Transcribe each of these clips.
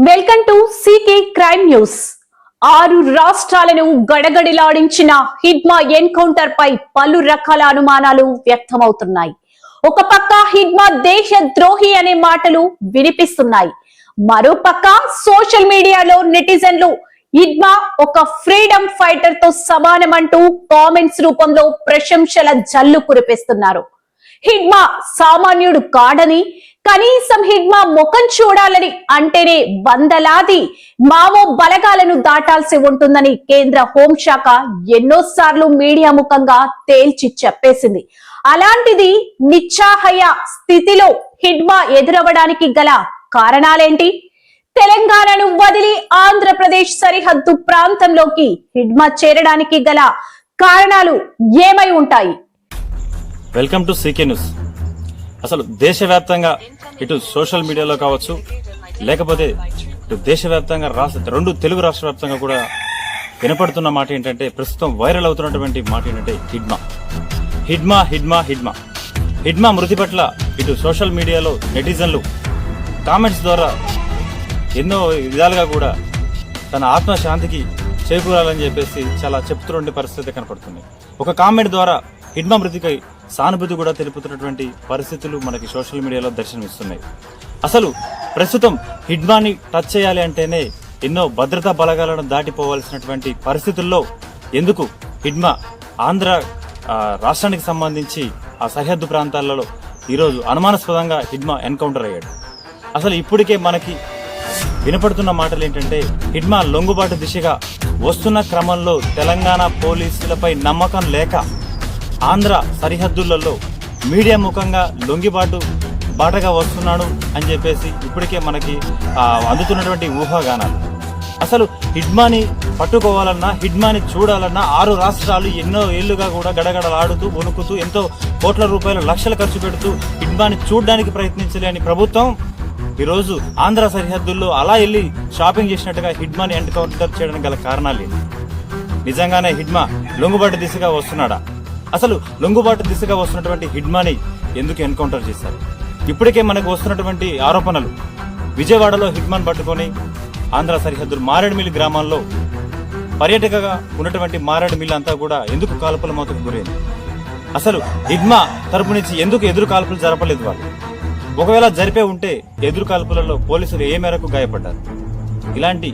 Welcome to CK crime news. 6 రాష్ట్రాలను గడగడిలాడించిన Hidma encounter పై పలు రకాల అనుమానాలు వ్యక్తమవుతున్నాయి. ఒక పక్క హిడ్మా దేశ ద్రోహి అనే మాటలు వినిపిస్తున్నాయి. మరోపక్క సోషల్ మీడియాలో నెటిజన్లు హిడ్మా ఒక ఫ్రీడమ్ ఫైటర్ తో సమానమంటూ కామెంట్స్ రూపంలో ప్రశంసల జల్లు కురిపిస్తున్నారు. హిడ్మా సామాన్యుడు కాడని, కనీసం హిడ్మా ముఖం చూడాలని అంటేనే వందలాది మావో బలగాలను దాటాల్సి ఉంటుందని కేంద్ర హోంశాఖ ఎన్నోసార్లు మీడియా ముఖంగా తేల్చి చెప్పేసింది. అలాంటిది నిస్సహాయ స్థితిలో హిడ్మా ఎదురవడానికి గల కారణాలేంటి? తెలంగాణను వదిలి ఆంధ్రప్రదేశ్ సరిహద్దు ప్రాంతంలోకి హిడ్మా చేరడానికి గల కారణాలు ఏమై ఉంటాయి? Welcome to CK news. అసలు దేశవ్యాప్తంగా ఇటు సోషల్ మీడియాలో కావచ్చు, లేకపోతే ఇటు దేశవ్యాప్తంగా రెండు తెలుగు రాష్ట్ర వ్యాప్తంగా కూడా వినపడుతున్న మాట ఏంటంటే, ప్రస్తుతం వైరల్ అవుతున్నటువంటి మాట ఏంటంటే హిడ్మా హిడ్మా హిడ్మా హిడ్మా హిడ్మా మృతి పట్ల ఇటు సోషల్ మీడియాలో నెటిజన్లు కామెంట్స్ ద్వారా ఎన్నో విధాలుగా కూడా తన ఆత్మశాంతికి చేకూరాలని చెప్పేసి చాలా చెప్తున్న పరిస్థితి కనపడుతుంది. ఒక కామెంట్ ద్వారా హిడ్మా మృతికై సానుభూతి కూడా తెలుపుతున్నటువంటి పరిస్థితులు మనకి సోషల్ మీడియాలో దర్శనమిస్తున్నాయి. అసలు ప్రస్తుతం హిడ్మాని టచ్ చేయాలి అంటేనే ఎన్నో భద్రతా బలగాలను దాటిపోవాల్సినటువంటి పరిస్థితుల్లో ఎందుకు హిడ్మా ఆంధ్ర రాష్ట్రానికి సంబంధించి ఆ సరిహద్దు ప్రాంతాలలో ఈరోజు అనుమానాస్పదంగా హిడ్మా ఎన్కౌంటర్ అయ్యాడు. అసలు ఇప్పటికే మనకి వినపడుతున్న మాటలు ఏంటంటే, హిడ్మా లొంగుబాటు దిశగా వస్తున్న క్రమంలో తెలంగాణ పోలీసులపై నమ్మకం లేక ఆంధ్ర సరిహద్దులలో మీడియా ముఖంగా లొంగిబాటు బాటగా వస్తున్నాడు అని చెప్పేసి ఇప్పటికే మనకి అందుతున్నటువంటి ఊహాగానాలు. అసలు హిడ్మాని పట్టుకోవాలన్నా, హిడ్మాని చూడాలన్నా 6 రాష్ట్రాలు ఎన్నో ఏళ్లుగా కూడా గడగడలాడుతూ వణుకుతూ ఎంతో కోట్ల రూపాయలు లక్షలు ఖర్చు పెడుతూ హిడ్మాని చూడడానికి ప్రయత్నించలేని ప్రభుత్వం ఈరోజు ఆంధ్ర సరిహద్దుల్లో అలా వెళ్ళి షాపింగ్ చేసినట్టుగా హిడ్మాని ఎన్కౌంటర్ చేయడానికి గల కారణాలు ఏంటి? నిజంగానే హిడ్మా లొంగుబాటు దిశగా వస్తున్నాడా? అసలు లొంగుబాటు దిశగా వస్తున్నటువంటి హిడ్మాని ఎందుకు ఎన్కౌంటర్ చేశారు? ఇప్పటికే మనకు వస్తున్నటువంటి ఆరోపణలు, విజయవాడలో హిడ్మాన్ పట్టుకొని ఆంధ్ర సరిహద్దులు మారేడుమిల్లి గ్రామాల్లో పర్యాటకగా ఉన్నటువంటి మారేడుమిల్లి అంతా కూడా ఎందుకు కాల్పుల మోతకు గురైంది? అసలు హిడ్మా తరపు నుంచి ఎందుకు ఎదురు కాల్పులు జరపలేదు వాళ్ళు? ఒకవేళ జరిపే ఉంటే ఎదురు కాల్పులలో పోలీసులు ఏ మేరకు గాయపడ్డారు? ఇలాంటి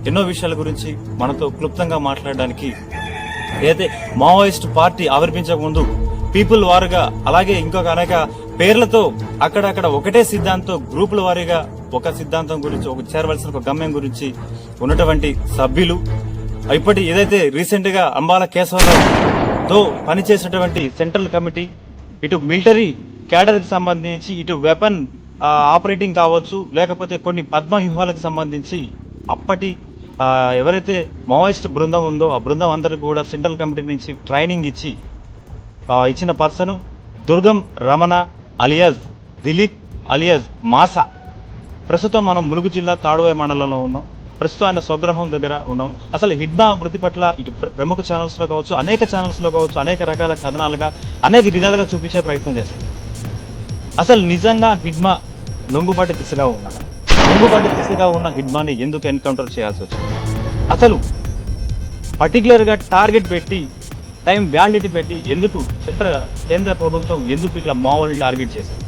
ఎన్నో విషయాల గురించి మనతో క్లుప్తంగా మాట్లాడడానికి ఏదైతే మావోయిస్ట్ పార్టీ ఆవిర్భించక ముందు పీపుల్ వారుగా, అలాగే ఇంకొక అనేక పేర్లతో అక్కడక్కడ ఒకటే సిద్ధాంతం, గ్రూపుల వారీగా ఒక సిద్ధాంతం గురించి, ఒక చేరవలసిన ఒక గమ్యం గురించి ఉన్నటువంటి సభ్యులు, ఇప్పటి ఏదైతే రీసెంట్ గా అంబాల కేశవరావుతో పనిచేసినటువంటి సెంట్రల్ కమిటీ, ఇటు మిలిటరీ క్యాడర్ కి సంబంధించి, ఇటు వెపన్ ఆపరేటింగ్ కావచ్చు, లేకపోతే కొన్ని పద్మ వ్యూహాలకు సంబంధించి అప్పటి ఎవరైతే మావోయిస్ట్ బృందం ఉందో ఆ బృందం అందరికీ కూడా సెంట్రల్ కమిటీ నుంచి ట్రైనింగ్ ఇచ్చిన పర్సన్ దుర్గం రమణ అలియాజ్ దిలీప్ అలియాజ్ మాసా. ప్రస్తుతం మనం ములుగు జిల్లా తాడువాయి మండలంలో ఉన్నాం. ప్రస్తుతం ఆయన స్వగృహం దగ్గర ఉన్నాం. అసలు హిడ్మా మృతి పట్ల ఇటు ప్రముఖ ఛానల్స్ లో కావచ్చు, అనేక ఛానల్స్ లో కావచ్చు, అనేక రకాల కథనాలుగా అనేక విధాలుగా చూపించే ప్రయత్నం చేస్తారు. అసలు నిజంగా హిడ్మా లొంగుబాటు దిశగా ఉన్నాడు? లొంగుబాటు దిశగా ఉన్న హిడ్మాని ఎందుకు ఎన్కౌంటర్ చేయాల్సి వచ్చింది? అసలు పర్టికులర్ గా టార్గెట్ పెట్టి, టైం వ్యాలిడిటీ పెట్టి ఎందుకు కేంద్ర ప్రభుత్వం ఎందుకు ఇట్లా మావోయిస్టులు టార్గెట్ చేశారు?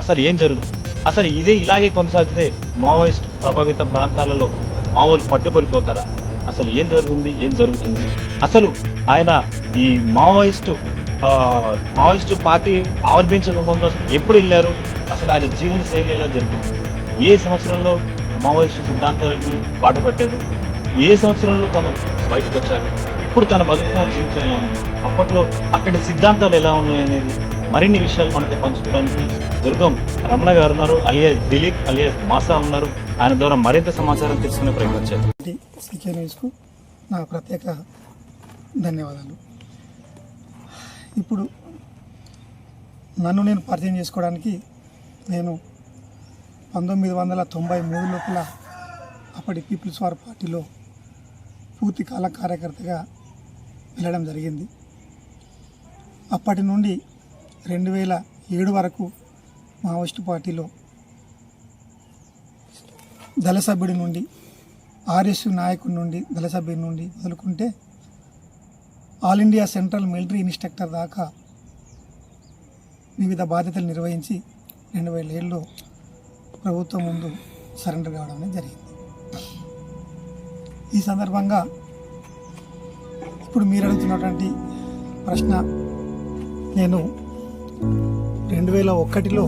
అసలు ఏం జరుగుతుంది? అసలు ఇలాగే కొనసాగితే మావోయిస్ట్ ప్రభావిత ప్రాంతాలలో మావోలు పట్టుబడిపోతారా? అసలు ఏం జరుగుతుంది? అసలు ఆయన ఈ మావోయిస్టు పార్టీ ఆవిర్భించక ముందు ఎప్పుడు వెళ్ళారు? అసలు ఆయన జీవన శైలి ఎలా జరిగింది? ఏ సంవత్సరంలో మావోయిస్టు సిద్ధాంతాలకు బాట పట్టారు? ఏ సంవత్సరంలో తను బయటకు వచ్చారు? ఇప్పుడు తన బతుకున్న జీవితం, అప్పట్లో అక్కడి సిద్ధాంతాలు ఎలా ఉన్నాయి అనేది మరిన్ని విషయాలు మనకి పంచుకోవడానికి దుర్గం రమణ గారు ఉన్నారు, అలియాజ్ దిలీప్ అలియాజ్ మాసా ఉన్నారు. ఆయన ద్వారా మరింత సమాచారం తెలుసుకునే ప్రయత్నం చేయాలి. సీకే న్యూస్కు నా ప్రత్యేక ధన్యవాదాలు. ఇప్పుడు నన్ను నేను పరిచయం చేసుకోవడానికి నేను 1993 లోపల అప్పటి పీపుల్స్ వార్ పార్టీలో పూర్తి కాల కార్యకర్తగా వెళ్ళడం జరిగింది. అప్పటి నుండి 2007 వరకు మావోయిస్టు పార్టీలో దళ సభ్యుడి నుండి ఆర్ఎస్యు నాయకుడి నుండి దళ సభ్యుడి నుండి మొదలుకుంటే all India central military instructor దాకా వివిధ బాధ్యతలు నిర్వహించి 2007లో ప్రభుత్వం ముందు సరెండర్ కావడం అనేది జరిగింది. ఈ సందర్భంగా ఇప్పుడు మీరు అడుగుతున్నటువంటి ప్రశ్న, నేను 2001లో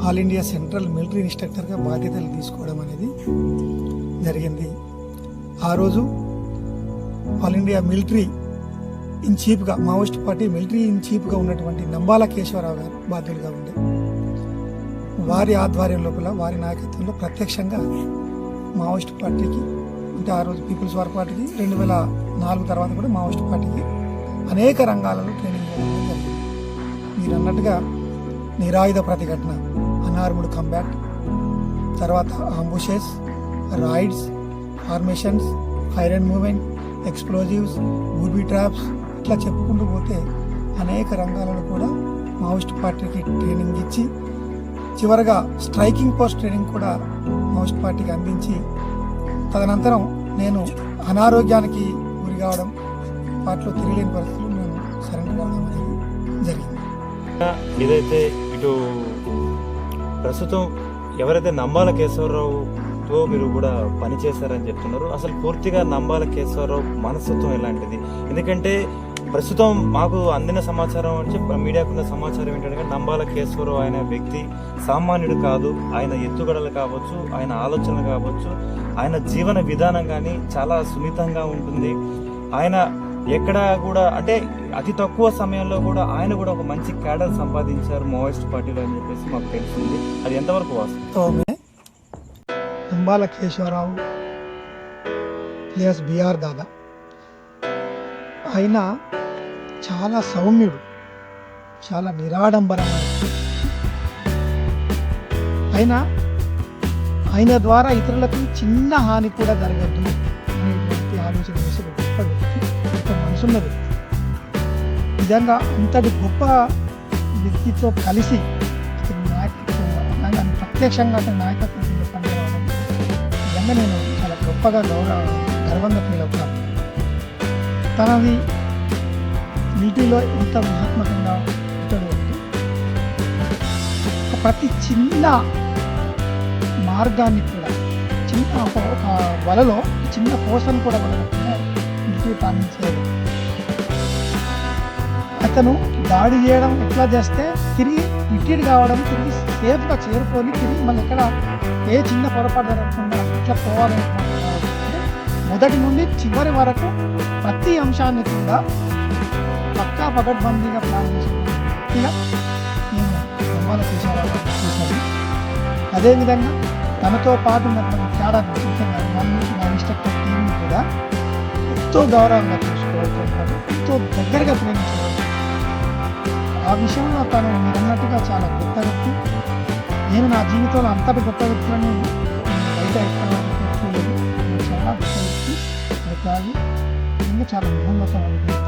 ఆల్ ఇండియా సెంట్రల్ మిలిటరీ ఇన్స్ట్రక్టర్గా బాధ్యతలు తీసుకోవడం అనేది జరిగింది. ఆ రోజు ఆల్ ఇండియా మిలిటరీ ఇన్ చీఫ్గా, మావోయిస్ట్ పార్టీ మిలిటరీ ఇన్ చీఫ్గా ఉన్నటువంటి నంబాల కేశవరావు గారు బాధ్యులుగా ఉండే. వారి ఆధ్వర్యం లోపల, వారి నాయకత్వంలో ప్రత్యక్షంగా మావోయిస్ట్ పార్టీకి, అంటే ఆ రోజు పీపుల్స్ వార్ పార్టీకి, 2004 తర్వాత కూడా మావోయిస్ట్ పార్టీకి అనేక రంగాలలో ట్రైనింగ్ ఇవ్వడం జరిగింది. మీరు అన్నట్టుగా నిరాయుధ ప్రతిఘటన, అన్ఆర్మ్డ్ కంబాట్, తర్వాత ambushes, raids, formations, fire and movement, explosives, booby traps, ఇట్లా చెప్పుకుంటూ పోతే అనేక రంగాలలో కూడా మావోయిస్ట్ పార్టీకి ట్రైనింగ్ ఇచ్చి, చివరగా స్ట్రైకింగ్ పోస్ట్ ట్రైనింగ్ కూడా మావోయిస్ట్ పార్టీకి అందించి, తదనంతరం నేను అనారోగ్యానికి గురి కావడం, పార్టీలో తిరిగిలేని పరిస్థితులు నేను సరెండర్ కావడం అనేది జరిగింది. ఇదైతే ఇటు ప్రస్తుతం ఎవరైతే నంబాల కేశవరావుతో మీరు కూడా పనిచేశారని చెప్తున్నారు, అసలు పూర్తిగా నంబాల కేశవరావు మనస్తత్వం ఎలాంటిది? ఎందుకంటే ప్రస్తుతం మాకు అందిన సమాచారం అంటే, మీడియాకున్న సమాచారం ఏంటంటే, నంబాల కేశవరావు ఆయన వ్యక్తి సామాన్యుడు కాదు. ఆయన ఎత్తుగడలు కావచ్చు, ఆయన ఆలోచనలు కావచ్చు, ఆయన జీవన విధానం కానీ చాలా సున్నితంగా ఉంటుంది. ఆయన ఎక్కడ కూడా, అంటే అతి తక్కువ సమయంలో కూడా ఆయన కూడా ఒక మంచి క్యాడర్ సంపాదించారు మావోయిస్ట్ పార్టీలో అని చెప్పేసి మాకు తెలిసింది. అది ఎంతవరకు వాస్తవమే? నంబాల కేశవరావు ప్లస్ బిఆర్ దాదా, ఆయన చాలా సౌమ్యుడు, చాలా నిరాడంబరమైన, ఆయన ద్వారా ఇతరులకు చిన్న హాని కూడా జరగద్దు అనేటువంటి ఆలోచన చేసే ఒక గొప్ప వ్యక్తి, గొప్ప మనసున్న వ్యక్తి. నిజంగా అంతటి గొప్ప వ్యక్తితో కలిసి అతని నాయకత్వం, ప్రత్యక్షంగా అతని నాయకత్వంలో పనిచేయడం నిజంగా నేను చాలా గొప్పగా గర్వంగా ఫీల్ అవుతాను. తనది మిలిటరీలో ఎంత వ్యూహాత్మకంగా ఉంటాడు అంటే, ప్రతి చిన్న మార్గాన్ని కూడా, చిన్న ఒక వలలో చిన్న కోసను కూడా వదలకుండా మిలిటరీ పాలించేది. అతను దాడి చేయడం ఎట్లా చేస్తే తిరిగి రిట్రీట్ కావడం, తిరిగి సేఫ్గా చేరుకొని తిరిగి మళ్ళీ ఎక్కడ ఏ చిన్న పొరపాటు జరగకుండా ఇట్లా పోవాలని మొదటి నుండి చివరి వరకు ప్రతి అంశాన్ని కూడా పక్కా పకడ్బందీగా ప్లాన్ చేసుకున్నాను. ఇక నేను నంబాల కేశవరావు చూశాను. అదేవిధంగా తనతో పాటు క్యాడర్, నా ఇన్స్ట్రక్టర్ టీంని కూడా ఎంతో గౌరవంగా చూసుకోవడం, ఎంతో దగ్గరగా ప్రేమించడం. ఆ విషయంలో తను మీరు అన్నట్టుగా చాలా గొప్ప వ్యక్తి. నేను నా జీవితంలో అంతటి గొప్ప వ్యక్తులను బయట ఎక్కడ చూడలేదు. చాలా గొప్ప వ్యక్తి, అలాగే ఇంకా చాలా మహోన్నతమైన వ్యక్తి.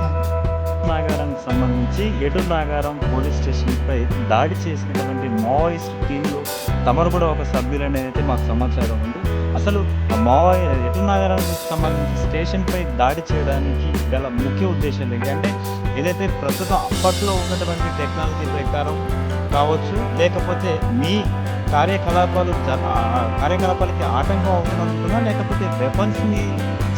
నాగారానికి సంబంధించి ఎటూరు నాగారం పోలీస్ స్టేషన్పై దాడి చేసినటువంటి మావోయిస్ట్ టీంలో తమరు కూడా ఒక సభ్యులనేది అయితే మాకు సమాచారం ఉంది. అసలు ఎటూరు నాగారానికి సంబంధించి స్టేషన్పై దాడి చేయడానికి గల ముఖ్య ఉద్దేశం ఏంటి అంటే, ఏదైతే ప్రస్తుతం అప్పట్లో ఉన్నటువంటి టెక్నాలజీ ప్రకారం కావచ్చు, లేకపోతే మీ కార్యకలాపాలకి ఆటంకం అవుతున్నా, లేకపోతే వెపన్స్ని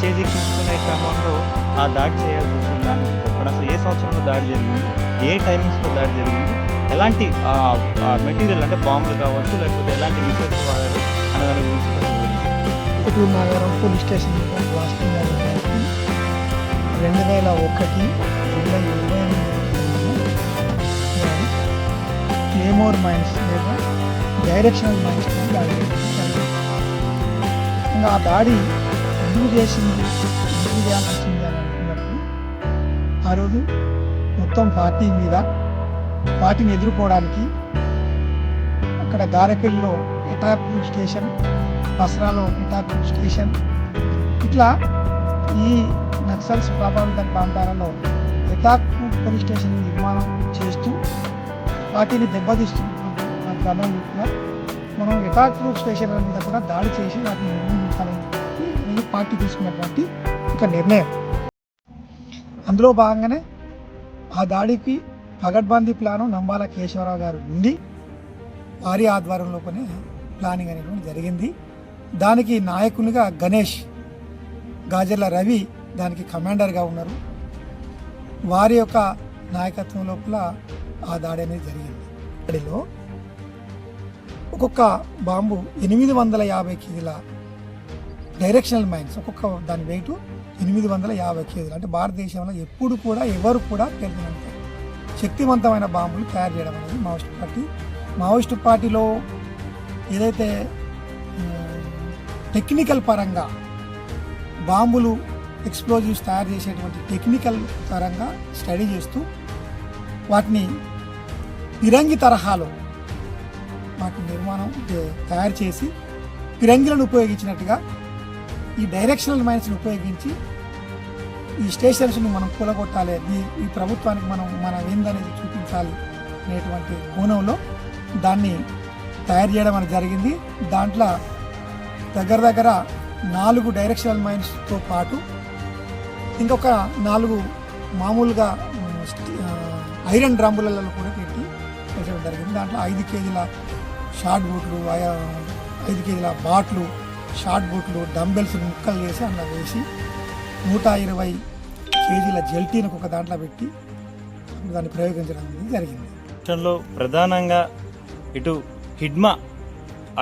చేజిక్కించుకునే క్రమంలో ఆ దాడి చేయాల్సి వస్తుంది. దానికి చెప్పండి, అసలు ఏ సంవత్సరంలో దాడి జరిగింది, ఏ టైమింగ్స్లో దాడి జరిగింది, ఎలాంటి మెటీరియల్ అంటే బాంబులు కావచ్చు, లేకపోతే ఎలాంటి మిసైల్స్ వాడారు అనే దాని గురించి Eturu Nagaram police station blasting 2001 July 28 claymore mines లేదా డైరెక్షనల్ మైన్స్ దాడి చేసింది. ఇంకా ఆ దాడి ఎందుకు చేయాల్సి వచ్చింది అని అనుకున్నప్పుడు, ఆ రోజు మొత్తం పార్టీని ఎదుర్కోవడానికి అక్కడ గారెపల్లిలో ఎటాక్ స్టేషన్, బస్రాలో ఎటాక్ స్టేషన్, ఇట్లా ఈ నక్సల్స్ ప్రభావిత ప్రాంతాలలో ఎటాక్ పోలీస్ స్టేషన్ నిర్మాణం చేస్తూ పార్టీని దెబ్బతీస్తున్నటువంటి క్రమంలో మనం యథార్థ స్టేషన్ల మీద కూడా దాడి చేసి వాటిని నిర్మించాలని పార్టీ తీసుకున్నటువంటి ఒక నిర్ణయం. అందులో భాగంగానే ఆ దాడికి పగడ్బందీ ప్లాను నంబాల కేశవరావు గారు ఉండి వారి ఆధ్వర్యంలోనే ప్లానింగ్ అనేటువంటి జరిగింది. దానికి నాయకునిగా గణేష్, గాజర్ల రవి దానికి కమాండర్గా ఉన్నారు. వారి యొక్క నాయకత్వం లోపల ఆ దాడి అనేది జరిగింది. దాడిలో ఒక్కొక్క బాంబు 850 కేజీల డైరెక్షనల్ మైన్స్, ఒక్కొక్క దాని వెయిట్ 850 కేజీలు. అంటే భారతదేశంలో ఎప్పుడు కూడా ఎవరు కూడా తెలియనంత శక్తివంతమైన బాంబులు తయారు చేయడం అనేది మావోయిస్టు పార్టీలో ఏదైతే టెక్నికల్ పరంగా బాంబులు ఎక్స్ప్లోజివ్స్ తయారు చేసేటువంటి టెక్నికల్ పరంగా స్టడీ చేస్తూ వాటిని ఫిరంగి తరహాలో వాటి నిర్మాణం తయారు చేసి ఫిరంగిలను ఉపయోగించినట్టుగా ఈ డైరెక్షనల్ మైన్స్ని ఉపయోగించి ఈ స్టేషన్స్ను మనం కూలగొట్టాలి, ఈ ప్రభుత్వానికి మన ఏందనేది చూపించాలి అనేటువంటి కోణంలో దాన్ని తయారు చేయడం అనేది జరిగింది. దాంట్లో దగ్గర 4 డైరెక్షనల్ మైన్స్తో పాటు ఇంకొక 4 మామూలుగా ఐరన్ డ్రమ్ములలో కూడా పెట్టి పెట్టడం జరిగింది. దాంట్లో 5 కేజీల షార్ట్ బూట్లు, 5 కేజీల బాట్లు, షార్ట్ బూట్లు, డంబెల్స్ ముక్కలు చేసి అందులో వేసి 120 కేజీల జెల్టీని ఒక దాంట్లో పెట్టి దాన్ని ప్రయోగించడం అనేది జరిగింది. ప్రధానంగా ఇటు హిడ్మా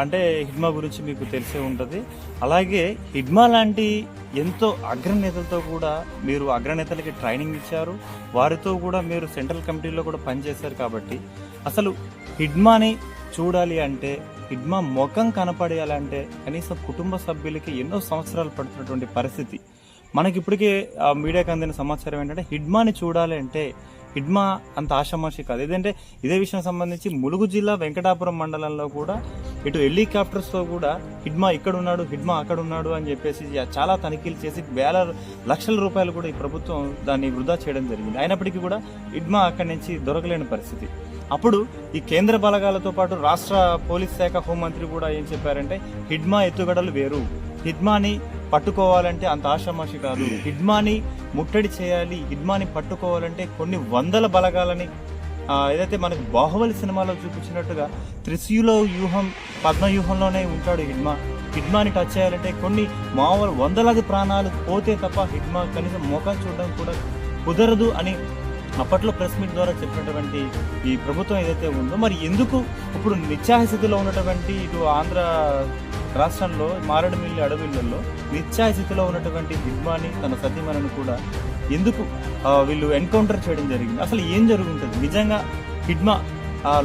అంటే హిడ్మా గురించి మీకు తెలిసే ఉంటుంది. అలాగే హిడ్మా లాంటి ఎంతో అగ్రనేతలతో కూడా మీరు అగ్రనేతలకి ట్రైనింగ్ ఇచ్చారు, వారితో కూడా మీరు సెంట్రల్ కమిటీలో కూడా పనిచేశారు. కాబట్టి అసలు హిడ్మాని చూడాలి అంటే, హిడ్మా ముఖం కనపడేయాలంటే కనీసం కుటుంబ సభ్యులకి ఎన్నో సంవత్సరాలు పడుతున్నటువంటి పరిస్థితి. మనకి ఇప్పటికే మీడియాకి అందిన సమాచారం ఏంటంటే హిడ్మాని చూడాలి అంటే హిడ్మా అంత ఆషామాషి కాదు. ఏదంటే ఇదే విషయం సంబంధించి ములుగు జిల్లా వెంకటాపురం మండలంలో కూడా ఇటు హెలికాప్టర్స్తో కూడా హిడ్మా ఇక్కడ ఉన్నాడు, హిడ్మా అక్కడ ఉన్నాడు అని చెప్పేసి చాలా తనిఖీలు చేసి వేల లక్షల రూపాయలు కూడా ఈ ప్రభుత్వం దాన్ని వృధా చేయడం జరిగింది. అయినప్పటికీ కూడా హిడ్మా అక్కడి నుంచి దొరకలేని పరిస్థితి. అప్పుడు ఈ కేంద్ర బలగాలతో పాటు రాష్ట్ర పోలీస్ శాఖ హోంమంత్రి కూడా ఏం చెప్పారంటే హిడ్మా ఎత్తుగడలు వేరు, హిడ్మాని పట్టుకోవాలంటే అంత ఆషామాషి కాదు, హిడ్మాని ముట్టడి చేయాలి, హిడ్మాని పట్టుకోవాలంటే కొన్ని వందల బలగాలని ఏదైతే మనకు బాహుబలి సినిమాలో చూపించినట్టుగా త్రిశూల వ్యూహం, పద్మవ్యూహంలోనే ఉంటాడు హిడ్మా. హిడ్మాని టచ్ చేయాలంటే కొన్ని మామూలు వందలాది ప్రాణాలు పోతే తప్ప హిడ్మా కనీసం మోకాలు చూడడం కూడా కుదరదు అని అప్పట్లో ప్రెస్ మీట్ ద్వారా చెప్పినటువంటి ఈ ప్రభుత్వం ఏదైతే ఉందో, మరి ఎందుకు ఇప్పుడు నిత్యాహస్థితిలో ఉన్నటువంటి ఇటు ఆంధ్ర రాష్ట్రంలో మారేడుమిల్లి అడవులలో నిత్యాస్థితిలో ఉన్నటువంటి హిడ్మాని తన సతీమణిని కూడా ఎందుకు వీళ్ళు ఎన్కౌంటర్ చేయడం జరిగింది? అసలు ఏం జరుగుతుంది నిజంగా? హిడ్మా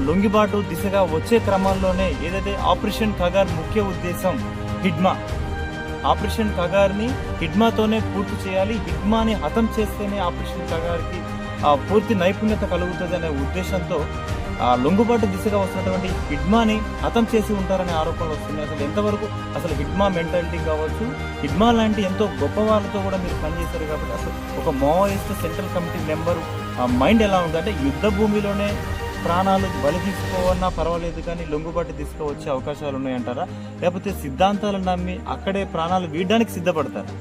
లొంగిబాటు దిశగా వచ్చే క్రమంలోనే ఏదైతే ఆపరేషన్ కగార్ ముఖ్య ఉద్దేశం హిడ్మా, ఆపరేషన్ కగార్ని హిడ్మాతోనే పూర్తి చేయాలి, హిడ్మాని హతం చేస్తేనే ఆపరేషన్ కగార్కి పూర్తి నైపుణ్యత కలుగుతుంది అనే ఉద్దేశంతో లొంగుబాటు దిశగా వస్తున్నటువంటి హిడ్మాని హతం చేసి ఉంటారనే ఆరోపణలు వస్తున్నాయి. అసలు ఎంతవరకు అసలు హిడ్మా మెంటాలిటీ కావచ్చు, హిడ్మా లాంటి ఎంతో గొప్ప వాళ్ళతో కూడా మీరు పనిచేశారు కాబట్టి అసలు ఒక Maoist central committee member mind ఎలా ఉంది? అంటే యుద్ధ భూమిలోనే ప్రాణాలు బలి తీసుకోవన్నా పర్వాలేదు కానీ లొంగుబాటు దిశగా వచ్చే అవకాశాలు ఉన్నాయంటారా? లేకపోతే సిద్ధాంతాలు నమ్మి అక్కడే ప్రాణాలు వీడడానికి సిద్ధపడతారా?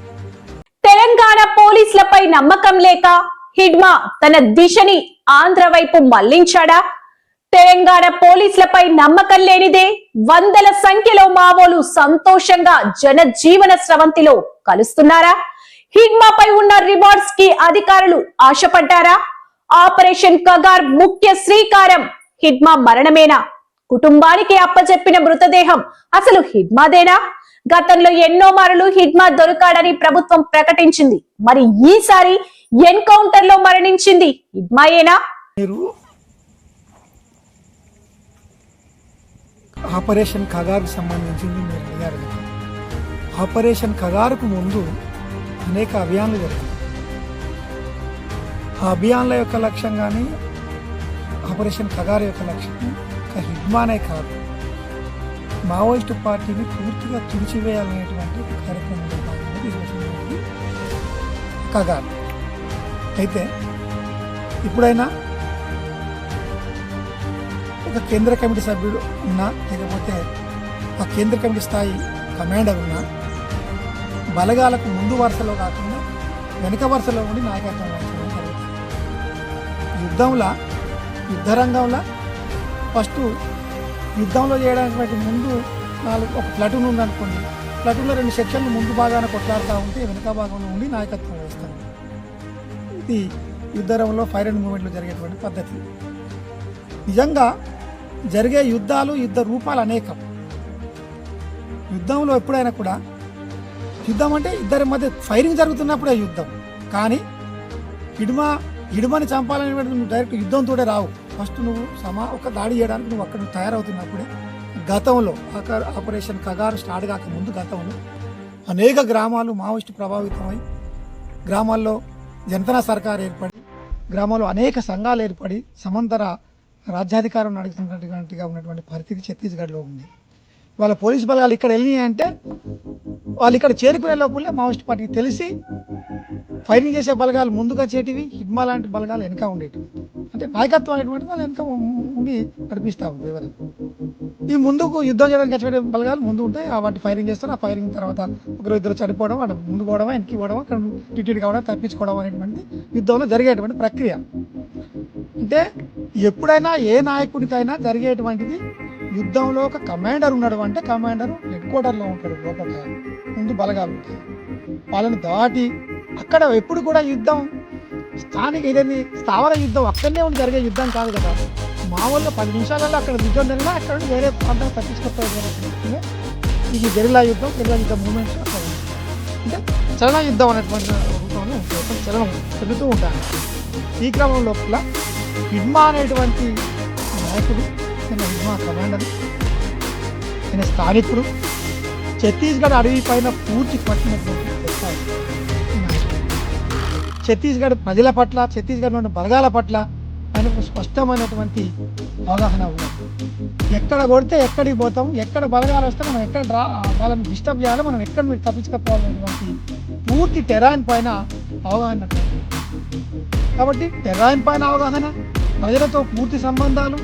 తెలంగాణ పోలీసులపై నమ్మకం లేక హిడ్మా తన దిశని ఆంధ్ర వైపు మళ్లించాడా? తెలంగాణ పోలీసులపై నమ్మకం లేనిదే వందల సంఖ్యలో మావోలు సంతోషంగా జనజీవన స్రవంతిలో కలుస్తున్నారా? హిడ్మాపై ఉన్న రివార్డ్స్ కి అధికారులు ఆశపడ్డారా? ఆపరేషన్ కగార్ ముఖ్య శ్రీకారం హిడ్మా మరణమేనా? కుటుంబానికి అప్పచెప్పిన మృతదేహం అసలు హిడ్మాదేనా? గతంలో ఎన్నో మారులు హిడ్మా దొరికాడని ప్రభుత్వం ప్రకటించింది. మరి ఈసారి ఎన్కౌంటర్ లో మరణించింది హిడ్మాయేనా? ఆపరేషన్ కగార్కు సంబంధించింది మీరు అడిగారు. ఆపరేషన్ కగార్కు ముందు అనేక అభియాన్లు జరిగాయి. ఆ అభియాన్ల యొక్క లక్ష్యం కానీ ఆపరేషన్ కగార్ యొక్క లక్ష్యం ఒక హిడ్మానే కాదు, మావోయిస్టు పార్టీని పూర్తిగా తుడిచివేయాలనేటువంటి కార్యక్రమంలో భాగంగా తీసుకొచ్చినటువంటి కగార్. అయితే ఇప్పుడైనా ఒక కేంద్ర కమిటీ సభ్యుడు ఉన్నా లేకపోతే ఆ కేంద్ర కమిటీ స్థాయి కమాండర్ ఉన్న బలగాలకు ముందు వరుసలో కాకుండా వెనుక వరుసలో ఉండి నాయకత్వం వహించడం జరుగుతుంది. యుద్ధరంగంలో ఫస్ట్ యుద్ధంలో చేయడానికి ముందు ఒక ప్లటూన్ ఉందనుకోండి, ప్లటూన్లో 2 సెక్షన్లు ముందు భాగాన కొట్లాడుతూ ఉంటే వెనుక భాగంలో ఉండి నాయకత్వం వహిస్తారు. ఇది యుద్ధరంగంలో ఫైర్ అండ్ మూవ్మెంట్లో జరిగేటువంటి పద్ధతి. నిజంగా జరిగే యుద్ధాలు, యుద్ధ రూపాలు అనేకం. యుద్ధంలో ఎప్పుడైనా కూడా యుద్ధం అంటే ఇద్దరి మధ్య ఫైరింగ్ జరుగుతున్నప్పుడే యుద్ధం. కానీ హిడ్మాని చంపాలని నువ్వు డైరెక్ట్ యుద్ధంతోనే రావు. ఫస్ట్ నువ్వు ఒక దాడి చేయడానికి నువ్వు అక్కడ తయారవుతున్నప్పుడే గతంలో ఆపరేషన్ కగారు స్టార్ట్ కాక ముందు గతంలో అనేక గ్రామాలు మావోయిస్టు ప్రభావితమై గ్రామాల్లో జనతా సర్కార్ ఏర్పడి గ్రామాల్లో అనేక సంఘాలు ఏర్పడి సమాంతర రాజ్యాధికారం నడుస్తున్నట్టుగా ఉన్నటువంటి పరిస్థితి ఛత్తీస్గఢ్లో ఉంది. వాళ్ళ పోలీసు బలగాలు ఇక్కడ వెళ్ళినాయి అంటే వాళ్ళు ఇక్కడ చేరుకునే లోపలే మావోయిస్ట్ పార్టీకి తెలిసి ఫైరింగ్ చేసే బలగాలు ముందుగా చేటివి, హిడ్మా లాంటి బలగాలు వెనక ఉండేటివి. అంటే నాయకత్వం అనేటువంటి వాళ్ళు వెనక ఉండి నడిపిస్తాము వివరం. ఈ ముందుకు యుద్ధం చేయడానికి వచ్చే బలగాలు ముందు ఉంటాయి, వాటి ఫైరింగ్ చేస్తారు. ఆ ఫైరింగ్ తర్వాత 1-2 చనిపోవడం, వాడు ముందు పోవడమా, వెనక్కి పోవడమా, అక్కడ టిటిడి కావడం, తప్పించుకోవడం అనేటువంటి యుద్ధంలో జరిగేటువంటి ప్రక్రియ. అంటే ఎప్పుడైనా ఏ నాయకుడికైనా జరిగేటువంటిది యుద్ధంలో ఒక కమాండర్ ఉన్నాడు అంటే కమాండర్ హెడ్ క్వార్టర్లో ఉంటాడు, లోపల ముందు బలగాలు ఉంటాయి. వాళ్ళని దాటి అక్కడ ఎప్పుడు కూడా యుద్ధం స్థానిక ఇదని స్థావర యుద్ధం అక్కడనే ఉండి జరిగే యుద్ధం కాదు కదా. మా వల్ల 10 నిమిషాలలో అక్కడ యుద్ధం జరిగినా అక్కడ నుండి వేరే ప్రాంతాన్ని తప్పించుకోవాలి. ఇది గెరిల్లా యుద్ధం మూమెంట్స్ అక్కడ అంటే చలన యుద్ధం అనేటువంటి రూపంలో ఉంటుంది, చలనం చెందుతూ ఉంటాను. ఈ క్రమం లోపల హిడ్మా అనేటువంటి నాయకుడు, హిడ్మా కమాండర్, ఆయన స్థానికుడు, ఛత్తీస్గఢ్ అడవి పైన పూర్తి పట్టినటువంటి ఛత్తీస్గఢ్ ప్రజల పట్ల, ఛత్తీస్గఢ్లోని బలగాల పట్ల ఆయనకు స్పష్టమైనటువంటి అవగాహన ఉన్నది. ఎక్కడ కొడితే ఎక్కడికి పోతాం, ఎక్కడ బలగాలు వస్తే మనం ఎక్కడ వాళ్ళని డిస్టర్బ్ చేయాలి, మనం ఎక్కడ మీరు తప్పించుకోవాలనేటువంటి పూర్తి టెరాయిన్ పైన అవగాహన. కాబట్టి టెరాయిన్ పైన అవగాహన, ప్రజలతో పూర్తి సంబంధాలు,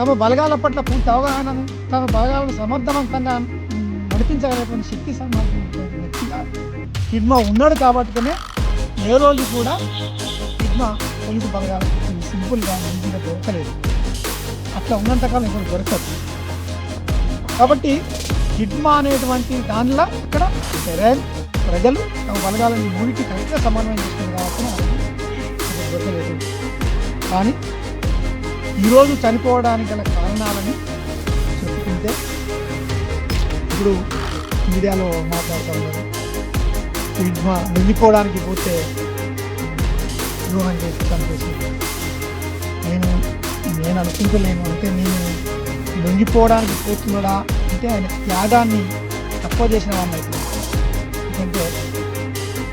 తమ బలగాల పట్ల పూర్తి అవగాహనను, తమ బలగాలను సమర్థవంతంగా నడిపించగలిగినటువంటి శక్తి సంబంధించినటువంటి వ్యక్తిగా హిడ్మా ఉన్నాడు. కాబట్టినే ఏ రోజు కూడా హిడ్మా పోలీసు బలగాలు సింపుల్గా మంచిగా దొరకలేదు. అట్లా ఉన్నంతకాలం ఇప్పుడు దొరకదు. కాబట్టి హిడ్మా అనేటువంటి దానిలో అక్కడ టెరైన్, ప్రజలు తమ బలగాలని మూడికి కరెక్ట్గా సమన్వయం చేస్తుంది కాబట్టి దొరకలేదు. కానీ ఈరోజు చనిపోవడానికి గల కారణాలని చెప్పుకుంటే ఇప్పుడు మీడియాలో మాట్లాడుతూ ఉన్నారు, హిడ్మా వెళ్ళిపోవడానికి పోతే ద్రోహం చేసి చంపేసి. నేను అనుకుంటలేను. అంటే నేను లొంగిపోవడానికి పోతున్నాడా అంటే ఆయన త్యాగాన్ని తక్కువ చేసిన వాడిని అయితే. ఎందుకంటే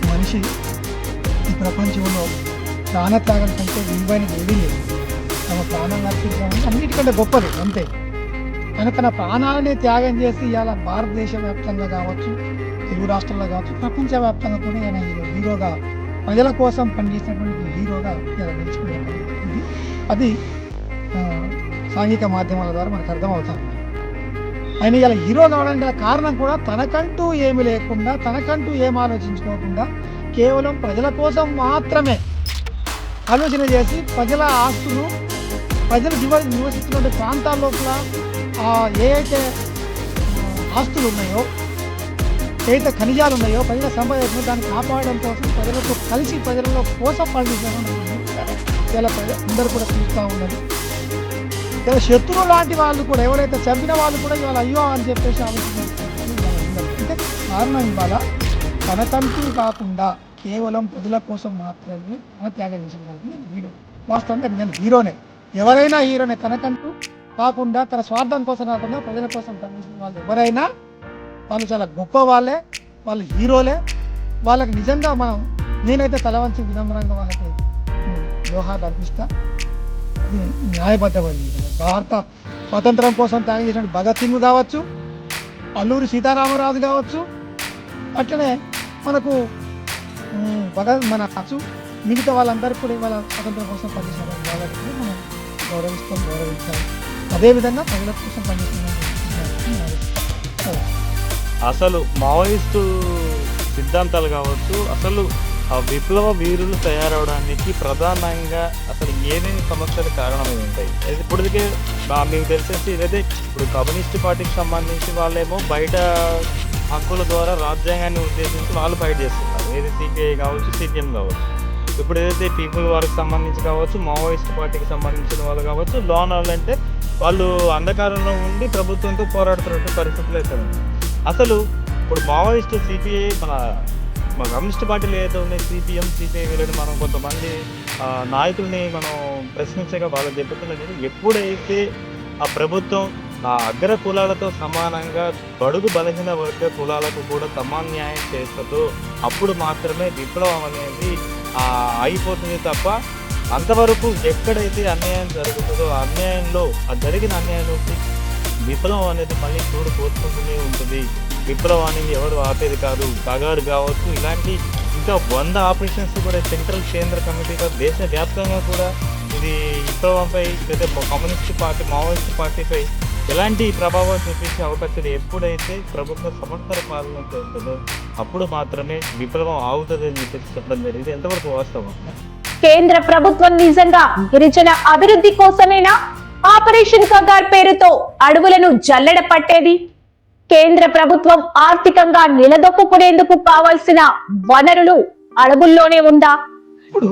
మనిషి ఈ ప్రపంచంలో ప్రాణత్యాగం కంటే విలువైనది ఏదీ లేదు. తమ ప్రాణాన్ని అర్పించడం అన్నిటికంటే గొప్పది అంతే. ఆయన తన ప్రాణాలనే త్యాగం చేసి ఇవాళ భారతదేశ వ్యాప్తంగా కావచ్చు, తెలుగు రాష్ట్రాల్లో కావచ్చు, ప్రపంచవ్యాప్తంగా కూడా ఆయన హీరోగా, ప్రజల కోసం పనిచేసినటువంటి హీరోగా ఇలా నిలుచుకునేది. అది సాంఘిక మాధ్యమాల ద్వారా మనకు అర్థమవుతాం. ఆయన ఇలా హీరో కావడానికి కారణం కూడా తనకంటూ ఏమి లేకుండా, తనకంటూ ఏం ఆలోచించుకోకుండా కేవలం ప్రజల కోసం మాత్రమే ఆలోచన చేసి ప్రజల ఆస్తులు, ప్రజలు నివసిస్తున్న ప్రాంతాల లోపల ఏ అయితే ఆస్తులు ఉన్నాయో, ఏదైతే ఖనిజాలు ఉన్నాయో, ప్రజల సంపద దాన్ని కాపాడడం కోసం ప్రజలతో కలిసి ప్రజలలో కోసం పనిచేయడం ఇలా అందరూ కూడా చూస్తూ ఉన్నారు. ఇలా శత్రువు లాంటి వాళ్ళు కూడా, ఎవరైతే చంపిన వాళ్ళు కూడా ఇవాళ అయ్యో అని చెప్పేసి ఆలోచిస్తున్నారు. అంటే కారణం ఇవాళ తనకంటూ కాకుండా కేవలం ప్రజల కోసం మాత్రమే త్యాగం చేసిన హీరో. వాస్తవంగా నేను హీరోనే, ఎవరైనా హీరోనే. తనకంటూ కాకుండా, తన స్వార్థం కోసం కాకుండా ప్రజల కోసం పనిచేసిన వాళ్ళు ఎవరైనా వాళ్ళు చాలా గొప్ప వాళ్ళే, వాళ్ళు హీరోలే. వాళ్ళకి నిజంగా నేనైతే తలవంచి వినమ్రంగా వాళ్ళకి దోహాలు అర్పిస్తా. న్యాయబద్ధమైంది. భారత స్వాతంత్రం కోసం త్యాగం చేసిన భగత్ సింగ్ కావచ్చు, అల్లూరి సీతారామరాజు కావచ్చు, అట్లనే మనకు మన మిగతా వాళ్ళందరికీ కూడా ఇవాళ స్వాతంత్రం కోసం పనిచేసిన వాళ్ళకి మనం గౌరవించాలి. అదేవిధంగా ప్రజల కోసం పనిచేసిన అసలు మావోయిస్టు సిద్ధాంతాలు కావచ్చు, అసలు ఆ విప్లవ వీరులు తయారవడానికి ప్రధానంగా అసలు ఏమేమి సమస్యలు కారణమై ఉంటాయి? ఇప్పటికే మీకు తెలిసేసి ఏదైతే ఇప్పుడు కమ్యూనిస్ట్ పార్టీకి సంబంధించి వాళ్ళేమో బయట హక్కుల ద్వారా రాజ్యాంగాన్ని ఉద్దేశించి వాళ్ళు ఫైట్ చేస్తున్నారు, ఏది సిపిఐ కావచ్చు, సిపిఎం కావచ్చు. ఇప్పుడు ఏదైతే పీపుల్ వారికి సంబంధించి కావచ్చు, మావోయిస్ట్ పార్టీకి సంబంధించిన వాళ్ళు కావచ్చు, లోన్ అంటే వాళ్ళు అంధకారంలో ఉండి ప్రభుత్వంతో పోరాడుతున్నట్టు పరిస్థితులు అయితే ఉన్నాయి. అసలు ఇప్పుడు మావోయిస్టు సిపిఐ మన కమ్యూనిస్ట్ పార్టీలు ఏదైతే ఉన్నాయి, సిపిఐ వీళ్ళని మనం కొంతమంది నాయకుల్ని మనం ప్రశ్నించగా వాళ్ళు చెప్పుతున్నది, ఎప్పుడైతే ఆ ప్రభుత్వం ఆ అగ్ర కులాలతో సమానంగా బడుగు బలహీన వర్గ కులాలకు కూడా సమన్యాయం చేస్తుందో అప్పుడు మాత్రమే విప్లవం అనేది అయిపోతుంది తప్ప అంతవరకు ఎక్కడైతే అన్యాయం జరుగుతుందో ఆ అన్యాయంలో ఆ జరిగిన అన్యాయంలోకి విప్లవం అనేది మళ్ళీ చూడు కోరుకుంటూనే ఉంటుంది. విప్లవాన్ని ఎవరు ఆపేది కాదు. కగారు కావచ్చు, ఇలాంటి ఇంకా 100 ఆపరేషన్స్ కూడా సెంట్రల్ కేంద్ర కమిటీగా దేశవ్యాప్తంగా కూడా ఇది విప్లవంపై లేదా కమ్యూనిస్ట్ పార్టీ మావోయిస్ట్ పార్టీపై ఎలాంటి ప్రభావం చూపించే అవకాశాలు ఎప్పుడైతే ప్రభుత్వ సమర్థన పాలన చేస్తుందో అప్పుడు మాత్రమే విప్లవం ఆగుతుందని చెప్పేసి చెప్పడం జరిగింది. ఎంతవరకు వాస్తవం? కేంద్ర ప్రభుత్వం నిజంగా గిరిజన అభివృద్ధి కోసమేనా ఆపరేషన్ కగార్ పేరుతో అడవులను జల్లెడ పట్టేది? కేంద్ర ప్రభుత్వం ఆర్థికంగా నిలదొక్కునేందుకు కావాల్సిన వనరులు అడవుల్లోనే ఉందా? ఇప్పుడు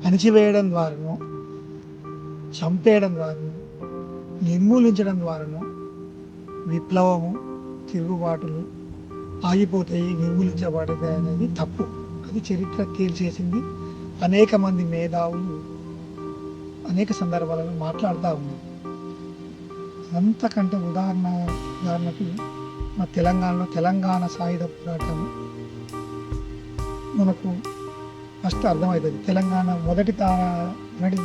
అణిచివేయడం ద్వారాను, చంపేయడం ద్వారాను, నిర్మూలించడం ద్వారాను విప్లవము, తిరుగుబాటులు ఆగిపోతాయి, నిర్మూలించబడతాయి అనేది తప్పు. అది చరిత్ర తేల్చేసింది. అనేక మంది మేధావులు అనేక సందర్భాలలో మాట్లాడుతూ ఉన్నారు. అంతకంటే ఉదాహరణకు మన తెలంగాణలో తెలంగాణ సాయుధ పోరాటం మనకు ఫస్ట్ అర్థమవుతుంది. తెలంగాణ మొదటి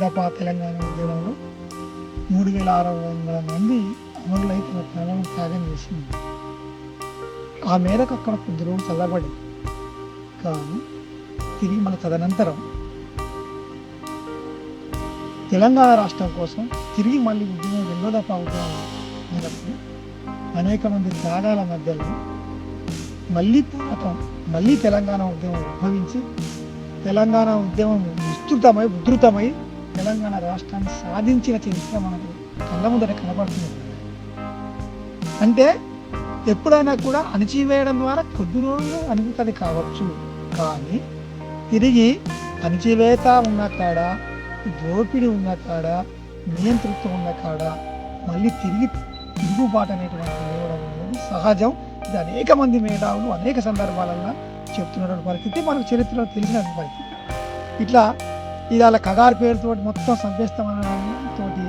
దఫా తెలంగాణ ఉద్యమంలో 3600 మంది అమరులై తన ప్రాణాలను త్యాగం చేసింది. ఆ మేరకు అక్కడ కొద్ది రోజులు చల్లబడి, కానీ తిరిగి మన తదనంతరం తెలంగాణ రాష్ట్రం కోసం తిరిగి మళ్ళీ ఉద్యమం 2వ దఫా ఉద్యమం అయినప్పుడు అనేక మంది త్యాగాల మధ్యలో మళ్ళీ పోరాటం, మళ్ళీ తెలంగాణ ఉద్యమం ఉద్భవించి తెలంగాణ ఉద్యమం ఉధృతమై తెలంగాణ రాష్ట్రాన్ని సాధించిన చరిత్ర మనకు కళ్ళ ముందర కనబడుతుంది. అంటే ఎప్పుడైనా కూడా అణిచివేయడం ద్వారా కొద్ది రోజులు అణుగుతుంది కావచ్చు, కానీ తిరిగి అణిచివేత ఉన్న కాడ, దోపిడి ఉన్న కాడ, నియంతృత్వం ఉన్న కాడ మళ్ళీ తిరుగుబాటు అనేటువంటి లేవడం అనేది సహజం. ఇది అనేక మంది మేధావులు అనేక సందర్భాలలో చెప్తున్నటువంటి పరిస్థితి మనకు చరిత్రలో తెలిసిన పరిస్థితి. ఇట్లా ఇవాళ కగార్ పేరుతోటి మొత్తం చంపేస్తామనతోటి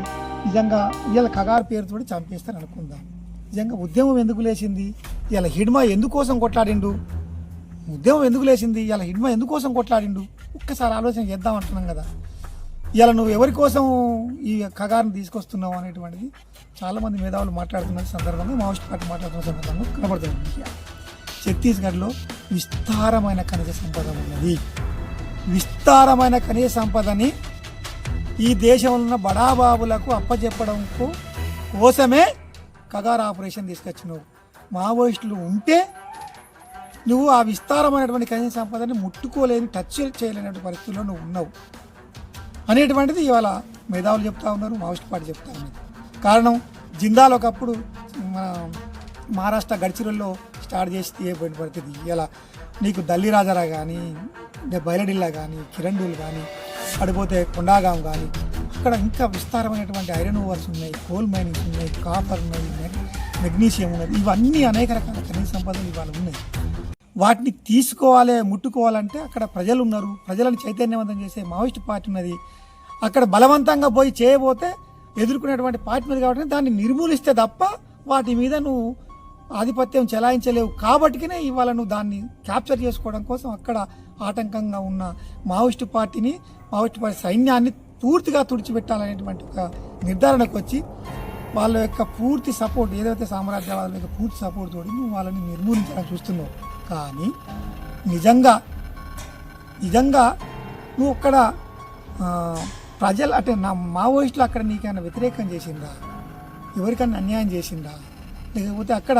నిజంగా ఇవాళ కగార్ పేరుతోటి చంపేస్తారు అనుకుందాం. నిజంగా ఉద్యమం ఎందుకు లేచింది? ఇవాళ హిడ్మా ఎందుకోసం కొట్లాడిండు? ఉద్యమం ఎందుకు లేచింది? ఇవాళ హిడ్మా ఎందుకోసం కొట్లాడిండు? ఒక్కసారి ఆలోచన చేద్దాం అంటున్నాం కదా. ఇవాళ నువ్వు ఎవరి కోసం ఈ కగార్ని తీసుకొస్తున్నావు అనేటువంటిది చాలామంది మేధావులు మాట్లాడుతున్న సందర్భంగా, మావోయిస్ట్ పార్టీ మాట్లాడుతున్న సందర్భంగా కనబడుతుంది. ఛత్తీస్గఢ్లో విస్తారమైన ఖనిజ సంపద ఉన్నది. విస్తారమైన ఖనిజ సంపదని ఈ దేశంలో ఉన్న బడాబాబులకు అప్పచెప్పడం కోసమే కగార్ ఆపరేషన్ తీసుకొచ్చినావు. మావోయిస్టులు ఉంటే నువ్వు ఆ విస్తారమైనటువంటి ఖనిజ సంపదని ముట్టుకోలేని, టచ్ చేయలేనటువంటి పరిస్థితుల్లో నువ్వు ఉన్నావు అనేటువంటిది ఇవాళ మేధావులు చెప్తా ఉన్నారు, మావోయిస్ట్ పార్టీ చెప్తా ఉన్నారు. కారణం జిందాల్ ఒకప్పుడు మన మహారాష్ట్ర గడ్చిరోల్లో స్టార్ట్ చేసి తీయబడిన పరిస్థితి. ఇలా నీకు దల్లిరాజరా కానీ, బైలడిల్లా కానీ, కిరండూలు కానీ, అడిపోతే కొండాగాం కానీ, అక్కడ ఇంకా విస్తారమైనటువంటి ఐరన్ ఓవర్స్ ఉన్నాయి, కోల్ మైనింగ్స్ ఉన్నాయి, కాపర్ ఉన్నాయి, మెగ్నీషియం ఉన్నది. ఇవన్నీ అనేక రకాల ఖనిజ సంపదలు ఇవాళ ఉన్నాయి. వాటిని తీసుకోవాలి, ముట్టుకోవాలంటే అక్కడ ప్రజలు ఉన్నారు. ప్రజలను చైతన్యవంతం చేసే మావోయిస్ట్ పార్టీ ఉన్నది. అక్కడ బలవంతంగా పోయి చేయబోతే ఎదుర్కొనేటువంటి పార్టీ ఉన్నది. కాబట్టి దాన్ని నిర్మూలిస్తే తప్ప వాటి మీద నువ్వు ఆధిపత్యం చెలాయించలేవు. కాబట్టినే ఇవాళ నువ్వు దాన్ని క్యాప్చర్ చేసుకోవడం కోసం అక్కడ ఆటంకంగా ఉన్న మావోయిస్ట్ పార్టీ సైన్యాన్ని పూర్తిగా తుడిచిపెట్టాలనేటువంటి ఒక నిర్ధారణకు వచ్చి వాళ్ళ యొక్క పూర్తి సపోర్ట్, ఏదైతే సామ్రాజ్యవాదుల యొక్క పూర్తి సపోర్ట్ తోటి నువ్వు వాళ్ళని నిర్మూలించాలని చూస్తున్నావు. కానీ నిజంగా నువ్వు అక్కడ ప్రజలు అంటే నా మావోయిస్టులు అక్కడ నీకైనా వ్యతిరేకం చేసిందా? ఎవరికైనా అన్యాయం చేసిందా? లేకపోతే అక్కడ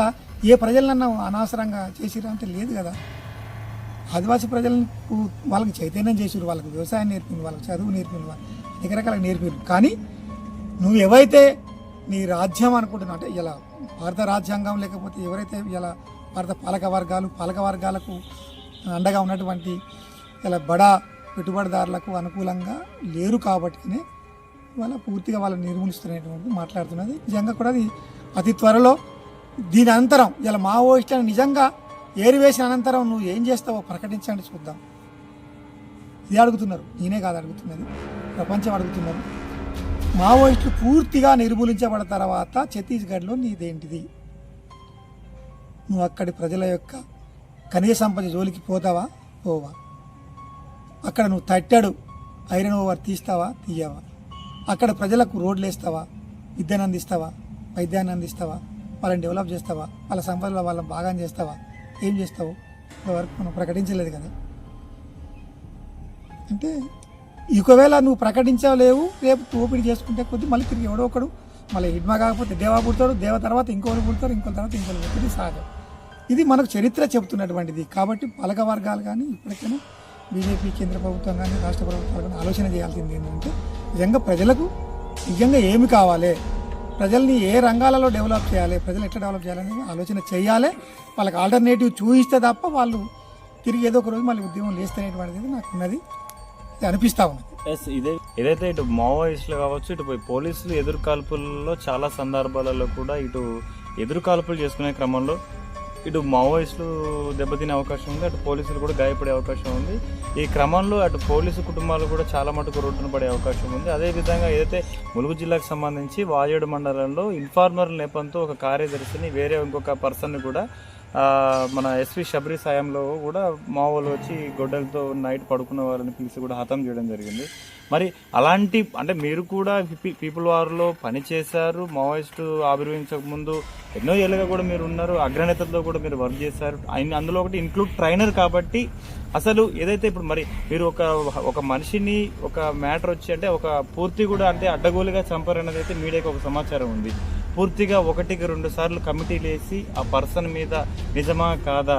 ఏ ప్రజలన్నా అనవసరంగా చేసిరా అంటే లేదు కదా. ఆదివాసీ ప్రజలకు వాళ్ళకి చైతన్యం చేసిరు, వాళ్ళకి వ్యవసాయం నేర్పింది, వాళ్ళకి చదువు నేర్పింది, వాళ్ళకి రకరకాల నేర్పింది. కానీ నువ్వు ఏవైతే నీ రాజ్యం అనుకుంటున్నావు అంటే ఇలా భారత రాజ్యాంగం లేకపోతే ఎవరైతే ఇలా భారత పాలక వర్గాలకు అండగా ఉన్నటువంటి ఇలా బడా పెట్టుబడిదారులకు అనుకూలంగా లేరు కాబట్టినే వాళ్ళ పూర్తిగా వాళ్ళని నిర్మూలిస్తున్నటువంటిది మాట్లాడుతున్నది. నిజంగా కూడా అది అతి త్వరలో దీని అనంతరం ఇలా మావోయిస్టులను నిజంగా ఏరివేసిన అనంతరం నువ్వు ఏం చేస్తావో ప్రకటించండి చూద్దాం. ఇది అడుగుతున్నారు, నేనే కాదు అడుగుతున్నది, ప్రపంచం అడుగుతున్నారు. మావోయిస్టులు పూర్తిగా నిర్మూలించబడిన తర్వాత ఛత్తీస్గఢ్లో నీదేంటిది? నువ్వు అక్కడి ప్రజల యొక్క ఖనిజ సంపద జోలికి పోతావా? పోవా? అక్కడ నువ్వు తట్టాడు ఐరన్ ఓవర్ తీస్తావా? తీయవా? అక్కడ ప్రజలకు రోడ్లు వేస్తావా? విద్యను అందిస్తావా? వైద్యాన్ని అందిస్తావా? వాళ్ళని డెవలప్ చేస్తావా? వాళ్ళ సంపదలో వాళ్ళని బాగా చేస్తావా? ఏం చేస్తావు? ఇంతవరకు మనం ప్రకటించలేదు కదా. అంటే ఒకవేళ నువ్వు ప్రకటించలేవు, రేపు ఓపిడి చేసుకుంటే కొద్ది మళ్ళీ తిరిగి ఎవడో ఒకడు మళ్ళీ హిడ్మా కాకపోతే దేవా పుడతాడు, దేవ తర్వాత ఇంకోరు పుడతారు, ఇంకోటి తర్వాత ఇంకోరు పుడతారు. ఇది సహజం. ఇది మనకు చరిత్ర చెబుతున్నటువంటిది. కాబట్టి పాలక వర్గాలు కానీ ఇప్పటికైనా బీజేపీ కేంద్ర ప్రభుత్వం కానీ రాష్ట్ర ప్రభుత్వాలు కానీ ఆలోచన చేయాల్సింది ఏంటంటే నిజంగా ప్రజలకు నిజంగా ఏమి కావాలి, ప్రజల్ని ఏ రంగాలలో డెవలప్ చేయాలి, ప్రజలు ఎట్లా డెవలప్ చేయాలనేది ఆలోచన చేయాలి. వాళ్ళకి ఆల్టర్నేటివ్ చూయిస్తే తప్ప వాళ్ళు తిరిగి ఏదో ఒక రోజు మళ్ళీ ఉద్యమం లేస్తనేటువంటిది నాకు ఉన్నది అనిపిస్తూ ఉన్నది. ఏదైతే ఇటు మావోయిస్టులు కావచ్చు, ఇటు పోలీసులు ఎదురు కాల్పుల్లో చాలా సందర్భాలలో కూడా ఇటు ఎదురు కాల్పులు చేసుకునే క్రమంలో ఇటు మావోయిస్టులు దెబ్బతినే అవకాశం ఉంది, అటు పోలీసులు కూడా గాయపడే అవకాశం ఉంది. ఈ క్రమంలో అటు పోలీసు కుటుంబాలు కూడా చాలా మటుకు రోడ్డున పడే అవకాశం ఉంది. అదేవిధంగా ఏదైతే ములుగు జిల్లాకు సంబంధించి వాజేడు మండలంలో ఇన్ఫార్మర్ నెపంతో ఒక కార్యదర్శిని వేరే ఇంకొక పర్సన్ కూడా మన ఎస్వి శబరి సాయంలో కూడా మావోలు వచ్చి గొడ్డలతో నైట్ పడుకున్న వారిని పిలిచి కూడా హతం చేయడం జరిగింది. మరి అలాంటి అంటే మీరు కూడా పీపుల్ వార్లో పనిచేశారు, మావోయిస్టు ఆవిర్భవించక ముందు ఎన్నో ఏళ్ళుగా కూడా మీరు ఉన్నారు, అగ్రనేతలతో కూడా మీరు వర్క్ చేశారు. అందులో ఒకటి ఇంక్లూడ్ ట్రైనర్. కాబట్టి అసలు ఏదైతే ఇప్పుడు మరి మీరు ఒక మనిషిని ఒక మ్యాటర్ వచ్చి అంటే ఒక పూర్తి కూడా అంటే అడ్డగోలుగా చంపారన్నది అయితే మీడియాకి ఒక సమాచారం ఉంది. పూర్తిగా 1-2 సార్లు కమిటీలు వేసి ఆ పర్సన్ మీద నిజమా కాదా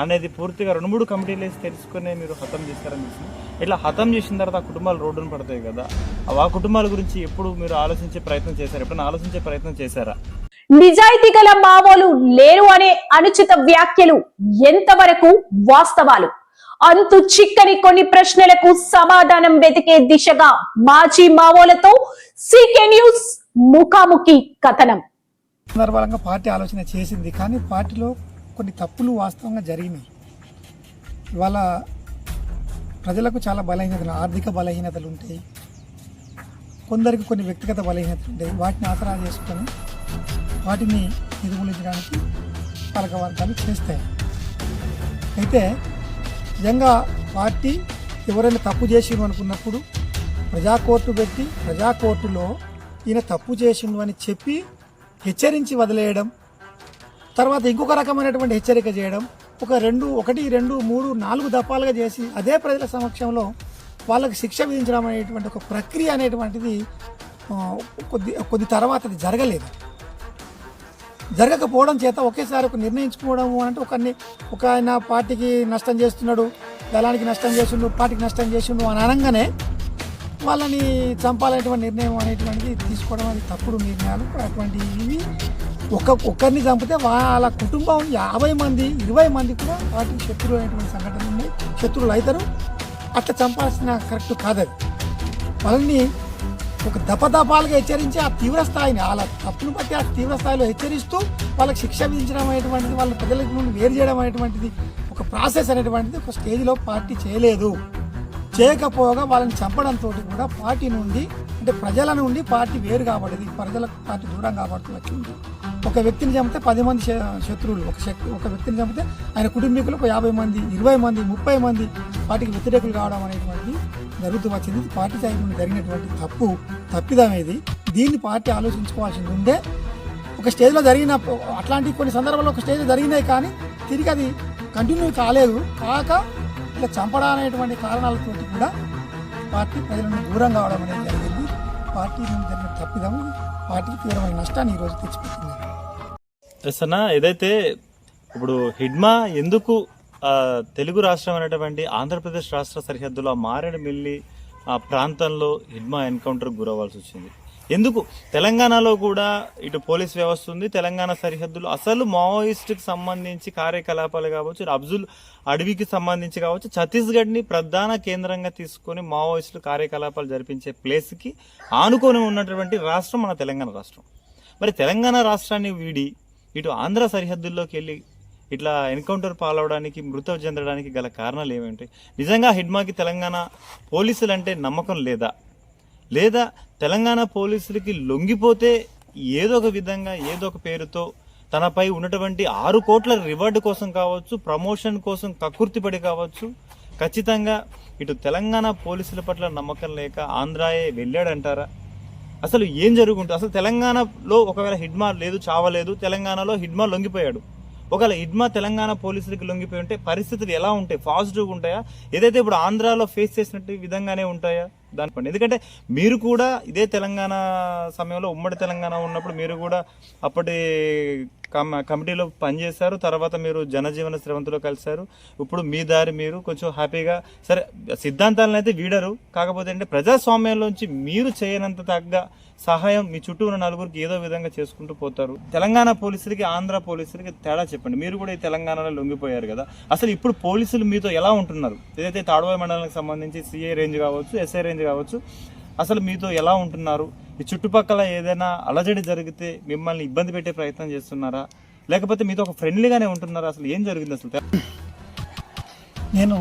అనేది పూర్తిగా 2-3 కమిటీలు వేసి తెలుసుకునే మీరు హతం చేస్తారని తెలిసింది. ఇట్లా హతం చేసిన తర్వాత ఆ కుటుంబాలు రోడ్డును పడతాయి కదా, ఆ కుటుంబాల గురించి ఎప్పుడు మీరు ఆలోచించే ప్రయత్నం చేశారు? ఎప్పుడైనా ఆలోచించే ప్రయత్నం చేశారా? నిజాయితీ గల మావోలు లేరు అనే అనుచిత వ్యాఖ్యలు ఎంతవరకు వాస్తవాలు? అంతు చిక్కని కొన్ని ప్రశ్నలకు సమాధానం వెతికే దిశగా మాజీ మావోలతో సీకే న్యూస్ ముఖాముఖి కథనం. సందర్భంగా పార్టీ ఆలోచన చేసింది, కానీ పార్టీలో కొన్ని తప్పులు వాస్తవంగా జరిగినాయి. ఇవాళ ప్రజలకు చాలా బలహీనతలు, ఆర్థిక బలహీనతలు ఉంటాయి, కొందరికి కొన్ని వ్యక్తిగత బలహీనతలు ఉంటాయి. వాటిని ఆసరా చేసుకొని వాటిని నిర్మూలించడానికి పాలక వర్గాలు చేస్తాయి. అయితే నిజంగా పార్టీ ఎవరైనా తప్పు చేసిండు అనుకున్నప్పుడు ప్రజాకోర్టు పెట్టి ప్రజాకోర్టులో ఈయన తప్పు చేసిండు అని చెప్పి హెచ్చరించి వదిలేయడం, తర్వాత ఇంకొక రకమైనటువంటి హెచ్చరిక చేయడం, 1, 2, 3, 4 దఫాలుగా చేసి అదే ప్రజల సమక్షంలో వాళ్ళకి శిక్ష విధించడం అనేటువంటి ఒక ప్రక్రియ అనేటువంటిది కొద్ది తర్వాత అది జరగకపోవడం చేత ఒకేసారి ఒక నిర్ణయించుకోవడం అంటే ఒక ఆయన పార్టీకి నష్టం చేస్తున్నాడు, దళానికి నష్టం చేసిండు, పార్టీకి నష్టం చేసిండు అని అనగానే వాళ్ళని చంపాలనేటువంటి నిర్ణయం అనేటువంటిది తీసుకోవడం అది తప్పుడు నిర్ణయాలు. అటువంటి ఇవి ఒక్కరిని చంపితే వాళ్ళ కుటుంబం 50 మంది 20 మంది కూడా వాటికి శత్రువులు అనేటువంటి సంఘటనలు ఉన్నాయి, శత్రువులు అవుతారు. అట్లా చంపాల్సిన కరెక్ట్ కాదది. వాళ్ళని ఒక దపదపాలుగా హెచ్చరించి ఆ తీవ్ర స్థాయిని వాళ్ళ తప్పును బట్టి ఆ తీవ్ర స్థాయిలో హెచ్చరిస్తూ వాళ్ళకి శిక్ష విధించడం అనేటువంటిది, వాళ్ళ ప్రజలకు నుండి వేరు చేయడం అనేటువంటిది ఒక ప్రాసెస్ అనేటువంటిది ఒక స్టేజ్లో పార్టీ చేయకపోగా వాళ్ళని చంపడంతో కూడా పార్టీ నుండి అంటే ప్రజల నుండి పార్టీ వేరు కాబడింది, ప్రజలకు పార్టీ దూరం కాబట్టి వచ్చింది. ఒక వ్యక్తిని చంపితే 10 మంది శత్రువులు, ఒక వ్యక్తిని చంపితే ఆయన కుటుంబీకులకు 50 మంది 20 మంది 30 మంది పార్టీకి వ్యతిరేకులు కావడం అనేటువంటిది జరుగుతూ వచ్చింది. పార్టీ సైడ్ నుండి జరిగినటువంటి తప్పిదం ఇది. దీన్ని పార్టీ ఆలోచించుకోవాల్సింది ఉండే. ఒక స్టేజ్లో జరిగిన అట్లాంటి కొన్ని సందర్భాల్లో ఒక స్టేజ్లో జరిగినాయి, కానీ తిరిగి అది కంటిన్యూ కాక ఇలా చంపడం అనేటువంటి కారణాలతో కూడా పార్టీ ప్రజల నుండి దూరం కావడం అనేది జరిగింది. పార్టీ నుండి జరిగిన తప్పిదం పార్టీకి తీవ్రమైన నష్టాన్ని ఈరోజు తెచ్చిపెట్టింది. ఎస్ అన్న, ఏదైతే ఇప్పుడు హిడ్మా ఎందుకు తెలుగు రాష్ట్రం అనేటువంటి ఆంధ్రప్రదేశ్ రాష్ట్ర సరిహద్దులో మారేడుమిల్లి ఆ ప్రాంతంలో హిడ్మా ఎన్కౌంటర్ గురవ్వాల్సి వచ్చింది? ఎందుకు తెలంగాణలో కూడా ఇటు పోలీస్ వ్యవస్థ ఉంది, తెలంగాణ సరిహద్దులో అసలు మావోయిస్టుకి సంబంధించి కార్యకలాపాలు కావచ్చు, అబ్జుల్ అడవికి సంబంధించి కావచ్చు, ఛత్తీస్గఢ్ని ప్రధాన కేంద్రంగా తీసుకొని మావోయిస్టులు కార్యకలాపాలు జరిపించే ప్లేస్కి ఆనుకొని ఉన్నటువంటి రాష్ట్రం మన తెలంగాణ రాష్ట్రం. మరి తెలంగాణ రాష్ట్రాన్ని వీడి ఇటు ఆంధ్ర సరిహద్దుల్లోకి వెళ్ళి ఇట్లా ఎన్కౌంటర్ పాలవడానికి, మృతం చెందడానికి గల కారణాలు ఏమిటి? నిజంగా హిడ్మాకి తెలంగాణ పోలీసులు అంటే నమ్మకం లేదా? లేదా తెలంగాణ పోలీసులకి లొంగిపోతే ఏదో ఒక విధంగా ఏదో ఒక పేరుతో తనపై ఉన్నటువంటి 6 కోట్ల రివార్డు కోసం కావచ్చు, ప్రమోషన్ కోసం కక్కుర్తిపడి కావచ్చు, ఖచ్చితంగా ఇటు తెలంగాణ పోలీసుల పట్ల నమ్మకం లేక ఆంధ్రాయే వెళ్ళాడంటారా? అసలు ఏం జరుగుతుంది? అసలు తెలంగాణలో ఒకవేళ హిడ్మా లేదు, చావలేదు, తెలంగాణలో హిడ్మా లొంగిపోయాడు, ఒకవేళ హిడ్మా తెలంగాణ పోలీసులకి లొంగిపోయి ఉంటే పరిస్థితులు ఎలా ఉంటాయి? పాజిటివ్గా ఉంటాయా? ఏదైతే ఇప్పుడు ఆంధ్రాలో ఫేస్ చేసినట్టు విధంగానే ఉంటాయా? దానిపైన ఎందుకంటే మీరు కూడా ఇదే తెలంగాణ సమయంలో ఉమ్మడి తెలంగాణ ఉన్నప్పుడు మీరు కూడా అప్పటి కమిటీలో పనిచేశారు, తర్వాత మీరు జనజీవన స్రవంతిలో కలిశారు. ఇప్పుడు మీ దారి మీరు కొంచెం హ్యాపీగా, సరే సిద్ధాంతాలను అయితే వీడరు, కాకపోతే అంటే ప్రజాస్వామ్యంలోంచి మీరు చేయనంత తగ్గ సహాయం మీ చుట్టూ ఉన్న నలుగురికి ఏదో విధంగా చేసుకుంటూ పోతారు. తెలంగాణ పోలీసులకి ఆంధ్ర పోలీసులకి తేడా చెప్పండి. మీరు కూడా ఈ తెలంగాణలో లొంగిపోయారు కదా, అసలు ఇప్పుడు పోలీసులు మీతో ఎలా ఉంటున్నారు? ఏదైతే తాడువాయి మండలానికి సంబంధించి సిఐ రేంజ్ కావచ్చు, ఎస్ఐ రేంజ్ కావచ్చు, అసలు మీతో ఎలా ఉంటున్నారు? ఈ చుట్టుపక్కల ఏదైనా అలజడి జరిగితే మిమ్మల్ని ఇబ్బంది పెట్టే ప్రయత్నం చేస్తున్నారా, లేకపోతే మీతో ఒక ఫ్రెండ్లీగానే ఉంటున్నారా? అసలు ఏం జరిగింది అసలు? నేను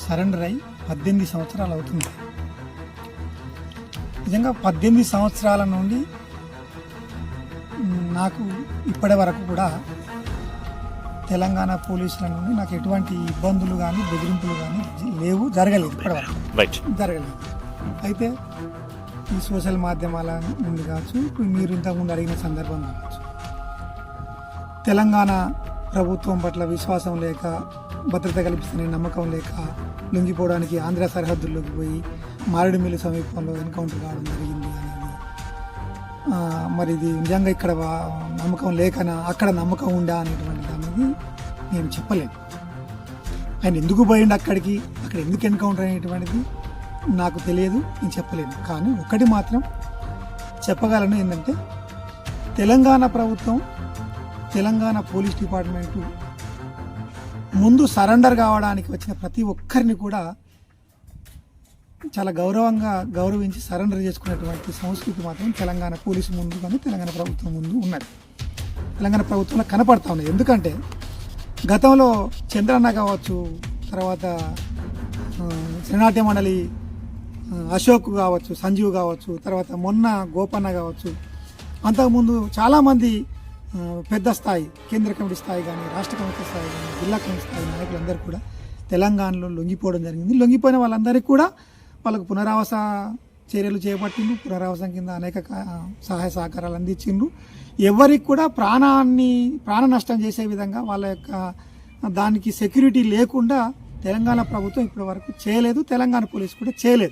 సరెండర్ అయి 18 సంవత్సరాలు అవుతుంది. నిజంగా 18 సంవత్సరాల నుండి నాకు ఇప్పటి వరకు కూడా తెలంగాణ పోలీసుల నుండి నాకు ఎటువంటి ఇబ్బందులు కానీ బెదిరింపులు కానీ లేవు, జరగలేదు, ఇప్పటివరకు జరగలేదు. అయితే ఈ సోషల్ మాధ్యమాల నుండి కావచ్చు, ఇప్పుడు మీరు ఇంతకుముందు అడిగిన సందర్భం కావచ్చు, తెలంగాణ ప్రభుత్వం పట్ల విశ్వాసం లేక, భద్రత కల్పిస్తున్న నమ్మకం లేక లొంగిపోవడానికి ఆంధ్ర సరిహద్దుల్లోకి పోయి మారేడుమిల్లి సమీపంలో ఎన్కౌంటర్ కావడం జరిగింది అనేది మరి ఇది నిజంగా ఇక్కడ నమ్మకం లేకనా, అక్కడ నమ్మకం ఉందా అనేటువంటిది అనేది నేను చెప్పలేను. ఆయన ఎందుకు పోయిండు అక్కడికి, అక్కడ ఎందుకు ఎన్కౌంటర్ అనేటువంటిది నాకు తెలియదు, నేను చెప్పలేను. కానీ ఒకటి మాత్రం చెప్పగలను, ఏంటంటే తెలంగాణ ప్రభుత్వం, తెలంగాణ పోలీస్ డిపార్ట్మెంటు ముందు సరెండర్ కావడానికి వచ్చిన ప్రతి ఒక్కరిని కూడా చాలా గౌరవించి సరెండర్ చేసుకునేటువంటి సంస్కృతి మాత్రం తెలంగాణ పోలీసు ముందు కానీ తెలంగాణ ప్రభుత్వం ముందు ఉన్నది, తెలంగాణ ప్రభుత్వంలో కనపడతా ఉన్నది. ఎందుకంటే గతంలో చంద్రన్న కావచ్చు, తర్వాత శ్రీనాట్య మండలి అశోక్ కావచ్చు, సంజీవ్ కావచ్చు, తర్వాత మొన్న గోపన్న కావచ్చు, అంతకుముందు చాలామంది పెద్ద స్థాయి కేంద్ర కమిటీ స్థాయి కానీ, రాష్ట్ర కమిటీ స్థాయి కానీ, జిల్లా కమిటీ స్థాయి నాయకులందరూ కూడా తెలంగాణలో లొంగిపోవడం జరిగింది. లొంగిపోయిన వాళ్ళందరికీ కూడా వాళ్ళకు పునరావాస చర్యలు చేపట్టిండ్రు, పునరావాసం కింద అనేక సహాయ సహకారాలు అందించిండ్రు. ఎవరికి కూడా ప్రాణ నష్టం చేసే విధంగా వాళ్ళ యొక్క దానికి సెక్యూరిటీ లేకుండా తెలంగాణ ప్రభుత్వం ఇప్పటి వరకు చేయలేదు, తెలంగాణ పోలీసు కూడా చేయలేదు.